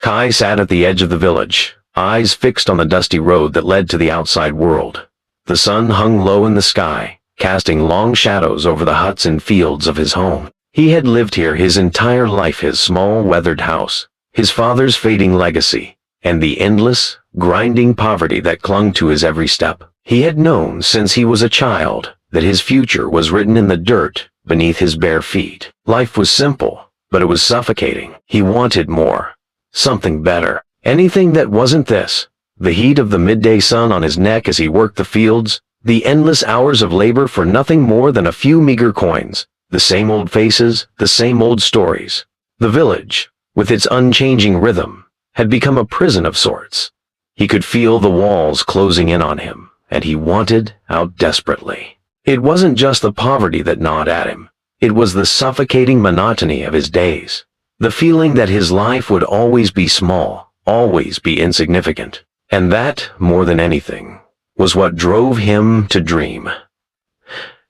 Kai sat at the edge of the village, eyes fixed on the dusty road that led to the outside world. The sun hung low in the sky, casting long shadows over the huts and fields of his home. He had lived here his entire life, his small weathered house, his father's fading legacy, and the endless, grinding poverty that clung to his every step. He had known since he was a child that his future was written in the dirt beneath his bare feet. Life was simple, but it was suffocating. He wanted more. Something better. Anything that wasn't this. The heat of the midday sun on his neck as he worked the fields, the endless hours of labor for nothing more than a few meager coins, the same old faces, the same old stories. The village, with its unchanging rhythm, had become a prison of sorts. He could feel the walls closing in on him, and he wanted out desperately. It wasn't just the poverty that gnawed at him. It was the suffocating monotony of his days. The feeling that his life would always be small, always be insignificant. And that, more than anything, was what drove him to dream.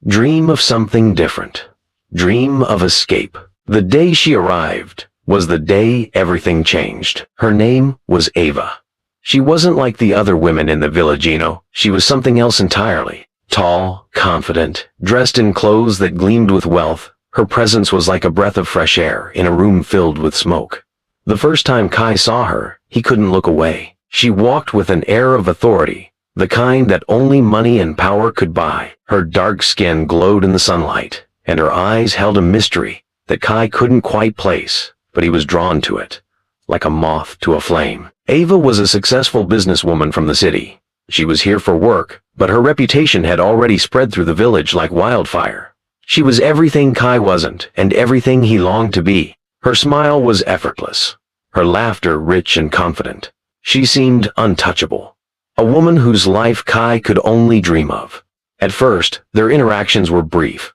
Dream of something different. Dream of escape. The day she arrived was the day everything changed. Her name was Ava. She wasn't like the other women in the village, she was something else entirely. Tall, confident, dressed in clothes that gleamed with wealth, her presence was like a breath of fresh air in a room filled with smoke. The first time Kai saw her, he couldn't look away. She walked with an air of authority, the kind that only money and power could buy. Her dark skin glowed in the sunlight, and her eyes held a mystery that Kai couldn't quite place, but he was drawn to it, like a moth to a flame. Ava was a successful businesswoman from the city. She was here for work, but her reputation had already spread through the village like wildfire. She was everything Kai wasn't, and everything he longed to be. Her smile was effortless, her laughter rich and confident. She seemed untouchable, a woman whose life Kai could only dream of. At first, their interactions were brief.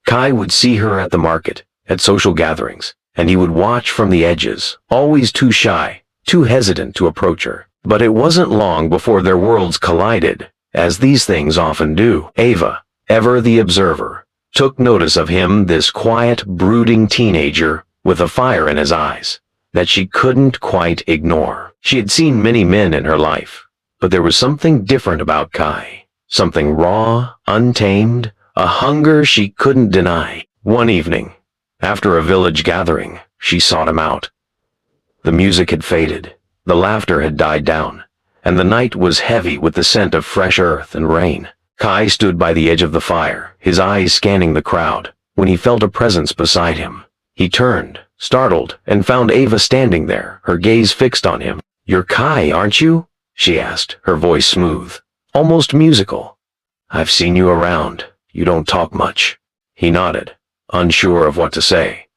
Kai would see her at the market, at social gatherings, and he would watch from the edges, always too shy, too hesitant to approach her. But it wasn't long before their worlds collided, as these things often do. Ava, ever the observer, took notice of him, this quiet, brooding teenager with a fire in his eyes that she couldn't quite ignore. She had seen many men in her life, but there was something different about Kai. Something raw, untamed, a hunger she couldn't deny. One evening, after a village gathering, she sought him out. The music had faded, the laughter had died down, and the night was heavy with the scent of fresh earth and rain. Kai stood by the edge of the fire, his eyes scanning the crowd, when he felt a presence beside him. He turned, startled, and found Ava standing there, her gaze fixed on him. "You're Kai, aren't you?" she asked, her voice smooth, almost musical. "I've seen you around. You don't talk much." He nodded, unsure of what to say.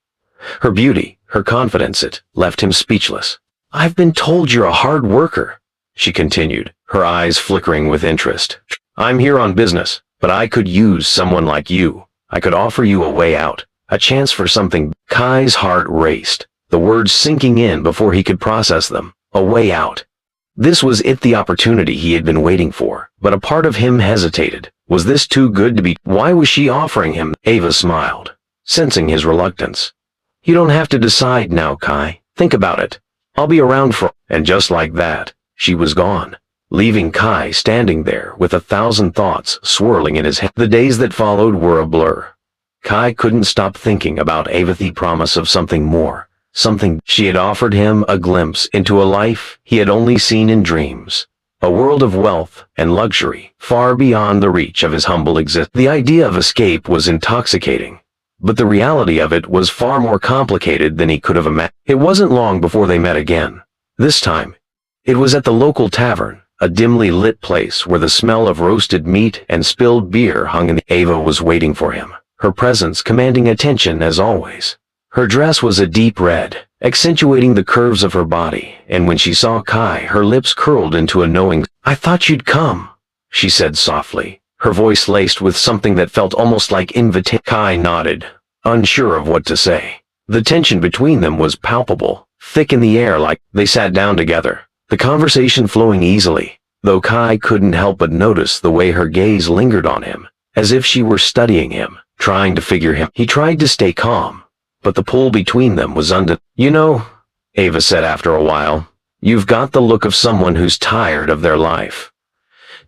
Her beauty, her confidence, it left him speechless. "I've been told you're a hard worker," she continued, her eyes flickering with interest. "I'm here on business, but I could use someone like you. I could offer you a way out, a chance for something." Kai's heart raced, the words sinking in before he could process them. A way out. This was it, the opportunity he had been waiting for, but a part of him hesitated. Was this too good to be? Why was she offering him? Ava smiled, sensing his reluctance. "You don't have to decide now, Kai. Think about it. I'll be around for—" And just like that, she was gone, leaving Kai standing there with 1,000 thoughts swirling in his head. The days that followed were a blur. Kai couldn't stop thinking about Ava, the promise of something more, something. She had offered him a glimpse into a life he had only seen in dreams, a world of wealth and luxury far beyond the reach of his humble existence. The idea of escape was intoxicating, but the reality of it was far more complicated than he could have imagined. It wasn't long before they met again. This time, it was at the local tavern, a dimly lit place where the smell of roasted meat and spilled beer hung in the— Ava was waiting for him, her presence commanding attention as always. Her dress was a deep red, accentuating the curves of her body, and when she saw Kai, her lips curled into a knowing— "I thought you'd come," she said softly, her voice laced with something that felt almost like invitation. Kai nodded, unsure of what to say. The tension between them was palpable, thick in the air. Like they sat down together, the conversation flowing easily, though Kai couldn't help but notice the way her gaze lingered on him, as if she were studying him, trying to figure him. He tried to stay calm, but the pull between them was undeniable. "You know, Ava said after a while. You've got the look of someone who's tired of their life.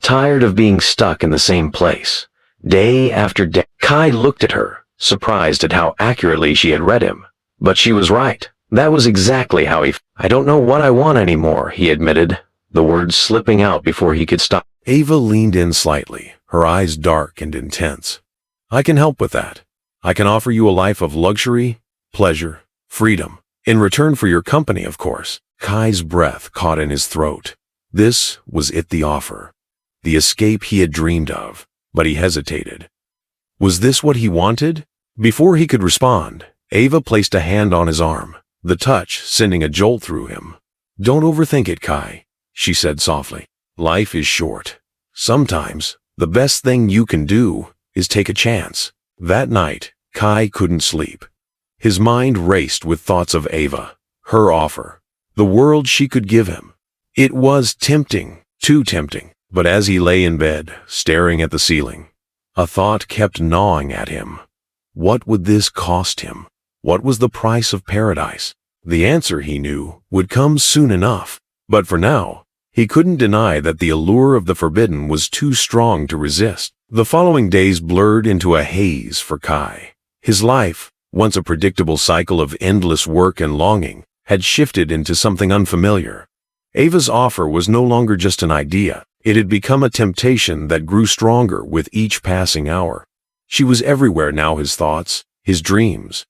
Tired of being stuck in the same place, day after day. Kai looked at her, surprised at how accurately she had read him. But she was right. That was exactly how he I don't know what I want anymore, he admitted, the words slipping out before he could stop. Ava leaned in slightly, her eyes dark and intense. I can help with that. I can offer you a life of luxury, pleasure, freedom. In return for your company, of course. Kai's breath caught in his throat. This was it, the offer. The escape he had dreamed of, but he hesitated. Was this what he wanted? Before he could respond, Ava placed a hand on his arm, the touch sending a jolt through him. Don't overthink it, Kai, she said softly. Life is short. Sometimes, the best thing you can do is take a chance. That night, Kai couldn't sleep. His mind raced with thoughts of Ava, her offer, the world she could give him. It was tempting, too tempting, but as he lay in bed, staring at the ceiling, a thought kept gnawing at him. What would this cost him? What was the price of paradise? The answer, he knew, would come soon enough, but for now, he couldn't deny that the allure of the forbidden was too strong to resist. The following days blurred into a haze for Kai. His life, once a predictable cycle of endless work and longing, had shifted into something unfamiliar. Ava's offer was no longer just an idea. It had become a temptation that grew stronger with each passing hour. She was everywhere now, his thoughts, his dreams.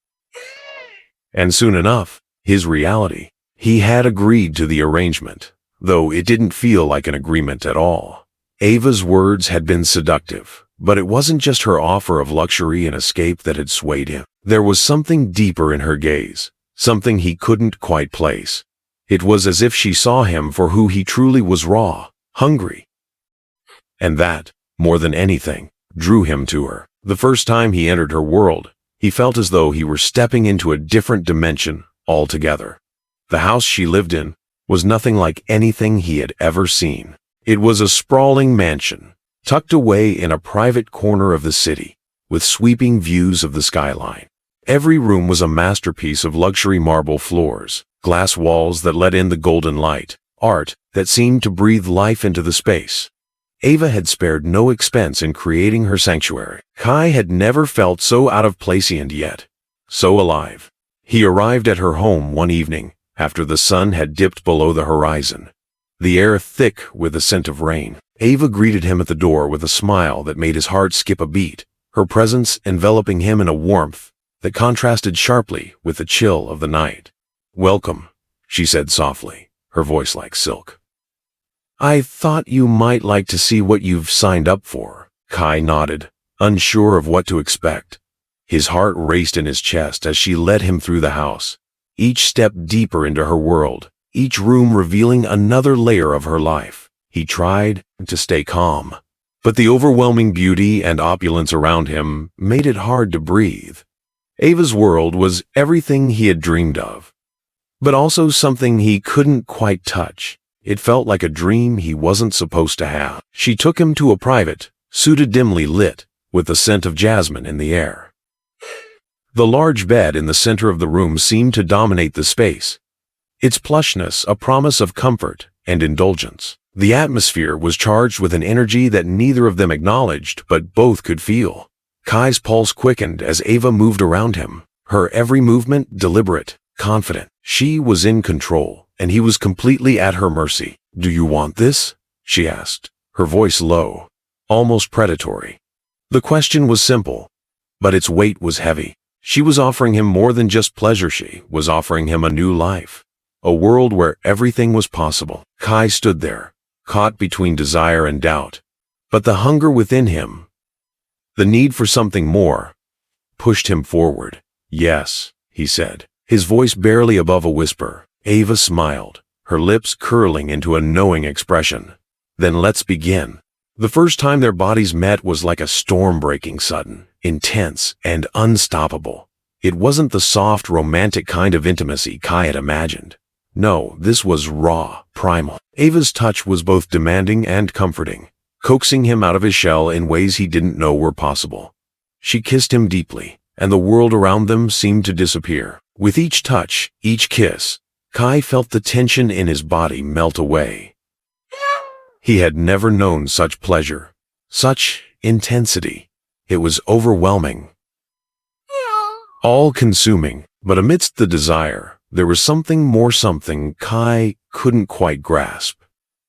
And soon enough, his reality. He had agreed to the arrangement, though it didn't feel like an agreement at all. Ava's words had been seductive, but it wasn't just her offer of luxury and escape that had swayed him. There was something deeper in her gaze, something he couldn't quite place. It was as if she saw him for who he truly was, raw, hungry. And that, more than anything, drew him to her. The first time he entered her world, he felt as though he were stepping into a different dimension altogether. The house she lived in was nothing like anything he had ever seen. It was a sprawling mansion, tucked away in a private corner of the city, with sweeping views of the skyline. Every room was a masterpiece of luxury marble floors, glass walls that let in the golden light, art that seemed to breathe life into the space. Ava had spared no expense in creating her sanctuary. Kai had never felt so out of place and yet so alive. He arrived at her home one evening, after the sun had dipped below the horizon, the air thick with the scent of rain. Ava greeted him at the door with a smile that made his heart skip a beat, her presence enveloping him in a warmth that contrasted sharply with the chill of the night. Welcome, she said softly, her voice like silk. I thought you might like to see what you've signed up for. Kai nodded, unsure of what to expect. His heart raced in his chest as she led him through the house, each step deeper into her world, each room revealing another layer of her life. He tried to stay calm, but the overwhelming beauty and opulence around him made it hard to breathe. Ava's world was everything he had dreamed of, but also something he couldn't quite touch. It felt like a dream he wasn't supposed to have. She took him to a private, suite dimly lit, with the scent of jasmine in the air. The large bed in the center of the room seemed to dominate the space, its plushness a promise of comfort and indulgence. The atmosphere was charged with an energy that neither of them acknowledged but both could feel. Kai's pulse quickened as Ava moved around him, her every movement deliberate, confident. She was in control, and he was completely at her mercy. Do you want this? She asked, her voice low, almost predatory. The question was simple, but its weight was heavy. She was offering him more than just pleasure. She was offering him a new life, a world where everything was possible. Kai stood there, caught between desire and doubt, but the hunger within him, the need for something more, pushed him forward. Yes, he said, his voice barely above a whisper. Ava smiled, her lips curling into a knowing expression. Then let's begin. The first time their bodies met was like a storm breaking sudden, intense, and unstoppable. It wasn't the soft, romantic kind of intimacy Kai had imagined. No, this was raw, primal. Ava's touch was both demanding and comforting, coaxing him out of his shell in ways he didn't know were possible. She kissed him deeply, and the world around them seemed to disappear. With each touch, each kiss, Kai felt the tension in his body melt away. He had never known such pleasure, such intensity. It was overwhelming, all-consuming, but amidst the desire, there was something more, something Kai couldn't quite grasp.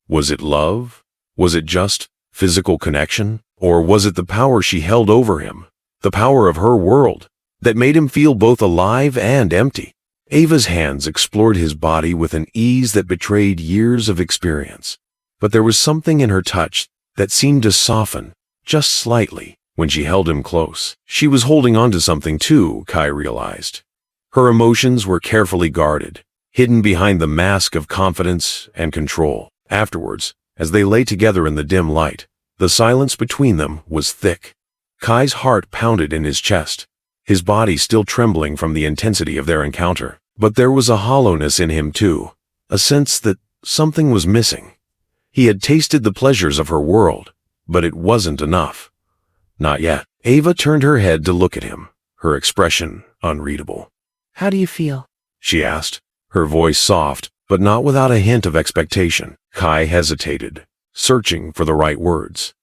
Was it love? Was it just physical connection? Or was it the power she held over him, the power of her world, that made him feel both alive and empty? Ava's hands explored his body with an ease that betrayed years of experience. But there was something in her touch that seemed to soften, just slightly, when she held him close. She was holding on to something too, Kai realized. Her emotions were carefully guarded, hidden behind the mask of confidence and control. Afterwards, as they lay together in the dim light, the silence between them was thick. Kai's heart pounded in his chest, his body still trembling from the intensity of their encounter. But there was a hollowness in him too, a sense that something was missing. He had tasted the pleasures of her world, but it wasn't enough. Not yet. Ava turned her head to look at him, her expression unreadable. How do you feel? She asked, her voice soft, but not without a hint of expectation. Kai hesitated, searching for the right words.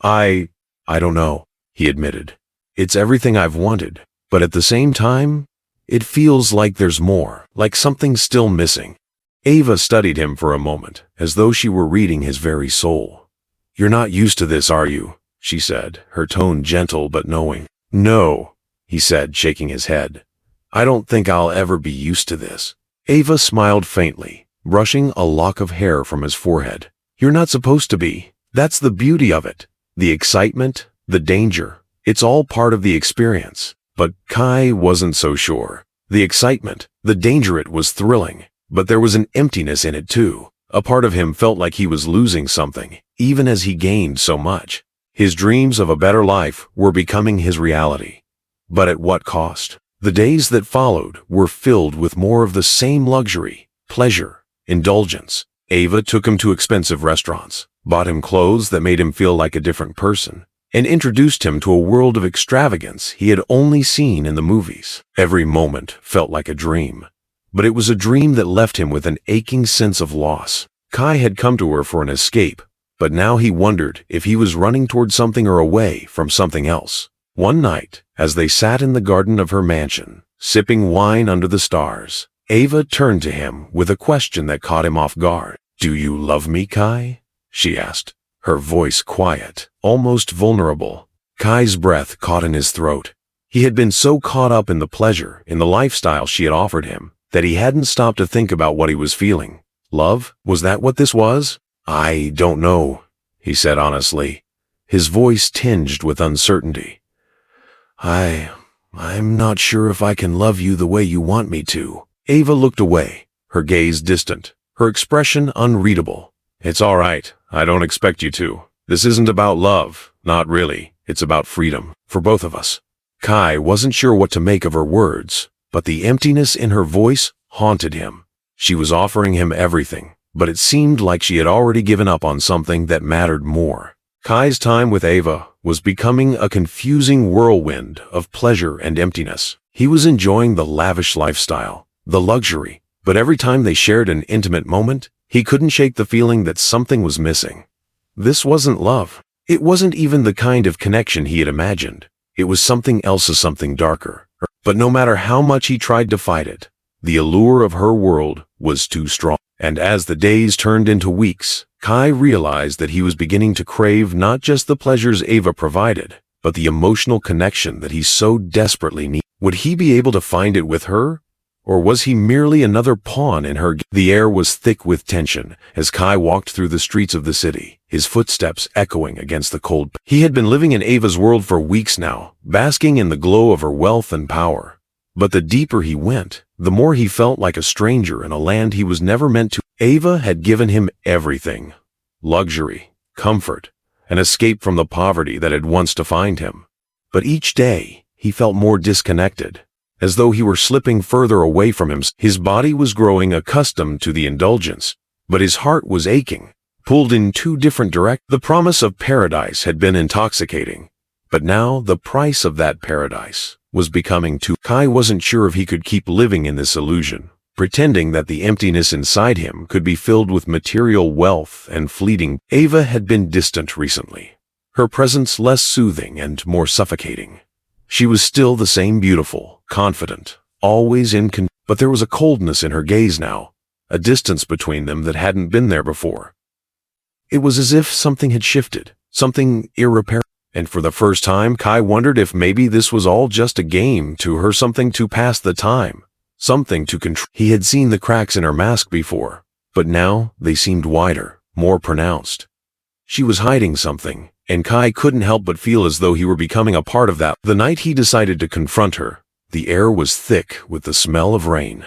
I don't know, he admitted. It's everything I've wanted, but at the same time, it feels like there's more, like something's still missing. Ava studied him for a moment, as though she were reading his very soul. You're not used to this, are you? She said, her tone gentle but knowing. No, he said, shaking his head. I don't think I'll ever be used to this. Ava smiled faintly, brushing a lock of hair from his forehead. You're not supposed to be. That's the beauty of it. The excitement, the danger. It's all part of the experience. But Kai wasn't so sure. The excitement, the danger, it was thrilling. But there was an emptiness in it too. A part of him felt like he was losing something, even as he gained so much. His dreams of a better life were becoming his reality. But at what cost? The days that followed were filled with more of the same luxury, pleasure, indulgence. Ava took him to expensive restaurants, bought him clothes that made him feel like a different person, and introduced him to a world of extravagance he had only seen in the movies. Every moment felt like a dream, but it was a dream that left him with an aching sense of loss. Kai had come to her for an escape, but now he wondered if he was running toward something or away from something else. One night, as they sat in the garden of her mansion, sipping wine under the stars, Ava turned to him with a question that caught him off guard. Do you love me, Kai? She asked, her voice quiet, almost vulnerable. Kai's breath caught in his throat. He had been so caught up in the pleasure, in the lifestyle she had offered him, that he hadn't stopped to think about what he was feeling. Love? Was that what this was? I don't know, he said honestly, his voice tinged with uncertainty. I'm not sure if I can love you the way you want me to. Ava looked away, her gaze distant, her expression unreadable. It's all right. I don't expect you to. This isn't about love. Not really. It's about freedom. For both of us. Kai wasn't sure what to make of her words, but the emptiness in her voice haunted him. She was offering him everything, but it seemed like she had already given up on something that mattered more. Kai's time with Ava was becoming a confusing whirlwind of pleasure and emptiness. He was enjoying the lavish lifestyle, the luxury, but every time they shared an intimate moment, he couldn't shake the feeling that something was missing. This wasn't love. It wasn't even the kind of connection he had imagined. It was something else, something darker. But no matter how much he tried to fight it, the allure of her world was too strong. And as the days turned into weeks, Kai realized that he was beginning to crave not just the pleasures Ava provided, but the emotional connection that he so desperately needed. Would he be able to find it with her? Or was he merely another pawn in her game? The air was thick with tension as Kai walked through the streets of the city, his footsteps echoing against the cold. He had been living in Ava's world for weeks now, basking in the glow of her wealth and power. But the deeper he went, the more he felt like a stranger in a land he was never meant to. Ava had given him everything: luxury, comfort, an escape from the poverty that had once defined him. But each day, he felt more disconnected, as though he were slipping further away from him. His body was growing accustomed to the indulgence, but his heart was aching, pulled in two different directions. The promise of paradise had been intoxicating, but now the price of that paradise was becoming too. Kai wasn't sure if he could keep living in this illusion, pretending that the emptiness inside him could be filled with material wealth and fleeting. Ava had been distant recently, her presence less soothing and more suffocating. She was still the same beautiful, confident, always in control, but there was a coldness in her gaze now, a distance between them that hadn't been there before. It was as if something had shifted, something irreparable. And for the first time, Kai wondered if maybe this was all just a game to her, something to pass the time, something to control. He had seen the cracks in her mask before, but now they seemed wider, more pronounced. She was hiding something, and Kai couldn't help but feel as though he were becoming a part of that. The night he decided to confront her, the air was thick with the smell of rain.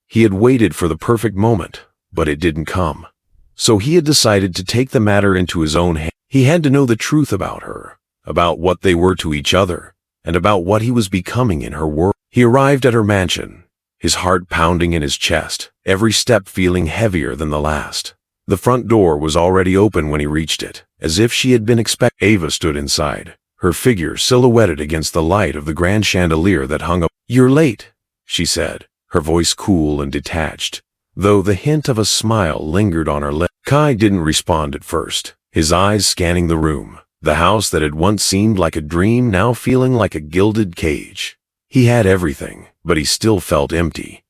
He had waited for the perfect moment, but it didn't come. So he had decided to take the matter into his own hands. He had to know the truth about her, about what they were to each other, and about what he was becoming in her world. He arrived at her mansion, his heart pounding in his chest, every step feeling heavier than the last. The front door was already open when he reached it, as if she had been expecting. Ava stood inside, her figure silhouetted against the light of the grand chandelier that hung up. "You're late," she said, her voice cool and detached, though the hint of a smile lingered on her lips. Kai didn't respond at first, his eyes scanning the room, the house that had once seemed like a dream now feeling like a gilded cage. He had everything, but he still felt empty.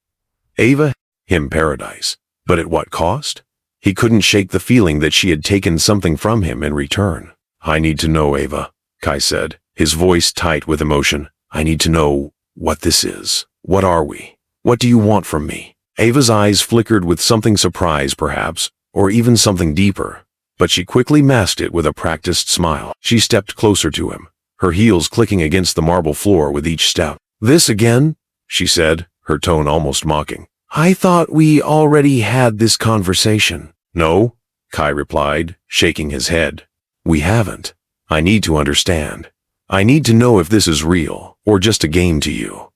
Ava, him paradise, but at what cost? He couldn't shake the feeling that she had taken something from him in return. "I need to know, Ava," Kai said, his voice tight with emotion. "I need to know what this is. What are we? What do you want from me?" Ava's eyes flickered with something surprise perhaps, or even something deeper, but she quickly masked it with a practiced smile. She stepped closer to him, her heels clicking against the marble floor with each step. "This again?" she said, her tone almost mocking. "I thought we already had this conversation." "No," Kai replied, shaking his head. "We haven't. I need to understand. I need to know if this is real, or just a game to you.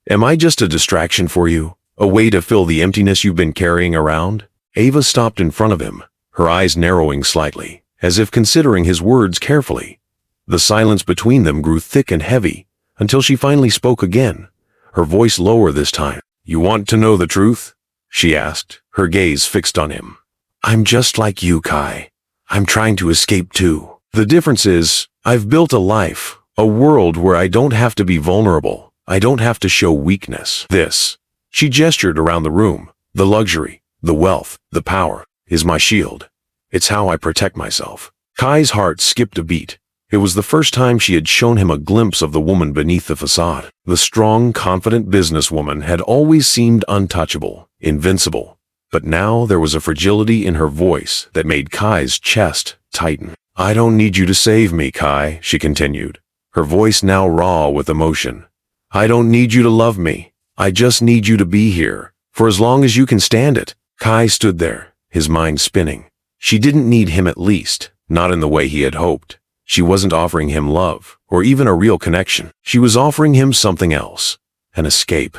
Am I just a distraction for you? A way to fill the emptiness you've been carrying around?" Ava stopped in front of him, her eyes narrowing slightly, as if considering his words carefully. The silence between them grew thick and heavy, until she finally spoke again, her voice lower this time. "You want to know the truth?" she asked, her gaze fixed on him. "I'm just like you, Kai. I'm trying to escape too. The difference is, I've built a life, a world where I don't have to be vulnerable. I don't have to show weakness. This," she gestured around the room, "the luxury, the wealth, the power, is my shield. It's how I protect myself." Kai's heart skipped a beat. It was the first time she had shown him a glimpse of the woman beneath the facade. The strong, confident businesswoman had always seemed untouchable, invincible. But now there was a fragility in her voice that made Kai's chest tighten. "I don't need you to save me, Kai," she continued, her voice now raw with emotion. "I don't need you to love me. I just need you to be here, for as long as you can stand it." Kai stood there, his mind spinning. She didn't need him, at least, not in the way he had hoped. She wasn't offering him love, or even a real connection. She was offering him something else, an escape,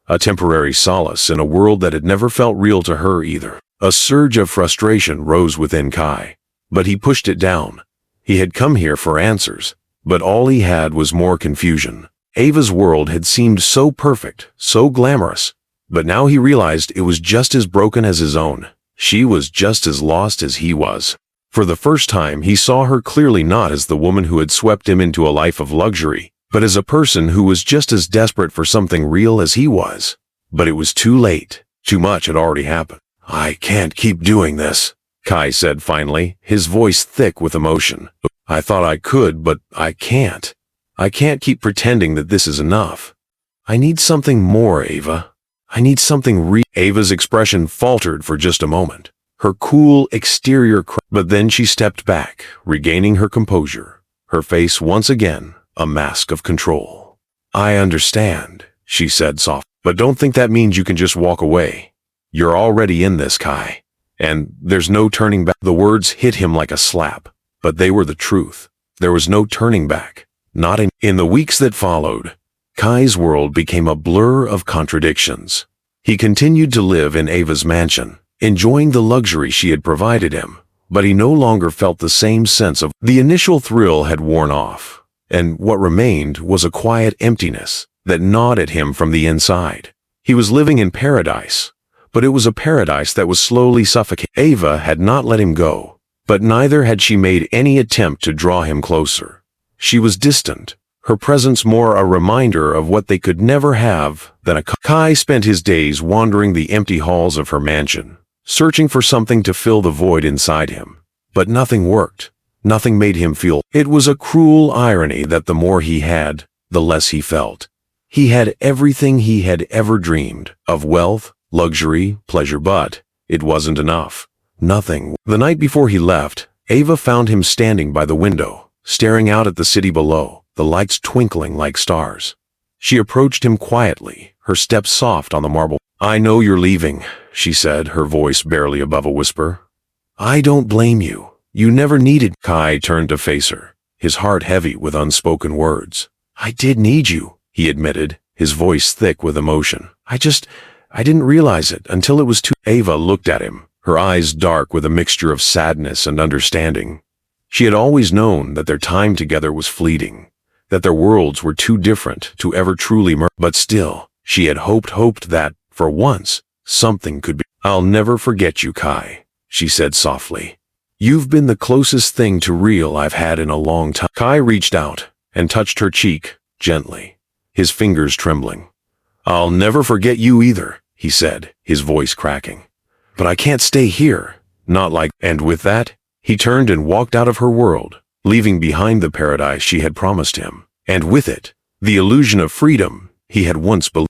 a temporary solace in a world that had never felt real to her either. A surge of frustration rose within Kai, but he pushed it down. He had come here for answers, but all he had was more confusion. Ava's world had seemed so perfect, so glamorous, but now he realized it was just as broken as his own. She was just as lost as he was. For the first time, he saw her clearly not as the woman who had swept him into a life of luxury, but as a person who was just as desperate for something real as he was. But it was too late. Too much had already happened. "I can't keep doing this," Kai said finally, his voice thick with emotion. "I thought I could, but I can't. I can't keep pretending that this is enough. I need something more, Ava. I need something real." Ava's expression faltered for just a moment, her cool exterior but then she stepped back, regaining her composure, her face once again a mask of control. "I understand," she said softly, "but don't think that means you can just walk away. You're already in this, Kai, and there's no turning back." The words hit him like a slap, but they were the truth. There was no turning back, not in the weeks that followed. Kai's world became a blur of contradictions. He continued to live in Ava's mansion, enjoying the luxury she had provided him, but he no longer felt the same sense of. The initial thrill had worn off, and what remained was a quiet emptiness that gnawed at him from the inside. He was living in paradise, but it was a paradise that was slowly suffocating. Ava had not let him go, but neither had she made any attempt to draw him closer. She was distant, her presence more a reminder of what they could never have than a Kai spent his days wandering the empty halls of her mansion, searching for something to fill the void inside him. But nothing worked. Nothing made him feel. It was a cruel irony that the more he had, the less he felt. He had everything he had ever dreamed of: wealth, luxury, pleasure, but it wasn't enough. Nothing. The night before he left, Ava found him standing by the window, staring out at the city below, the lights twinkling like stars. She approached him quietly, her steps soft on the marble. "I know you're leaving," she said, her voice barely above a whisper. "I don't blame you. You never needed." Kai turned to face her, his heart heavy with unspoken words. "I did need you," he admitted, his voice thick with emotion. I didn't realize it until it was too." Ava looked at him, her eyes dark with a mixture of sadness and understanding. She had always known that their time together was fleeting, that their worlds were too different to ever truly merge. But still, she had hoped that, for once, something could be. "I'll never forget you, Kai," she said softly. "You've been the closest thing to real I've had in a long time." Kai reached out and touched her cheek, gently, his fingers trembling. "I'll never forget you either," he said, his voice cracking. "But I can't stay here, not like." And with that, he turned and walked out of her world, leaving behind the paradise she had promised him, and with it, the illusion of freedom he had once believed.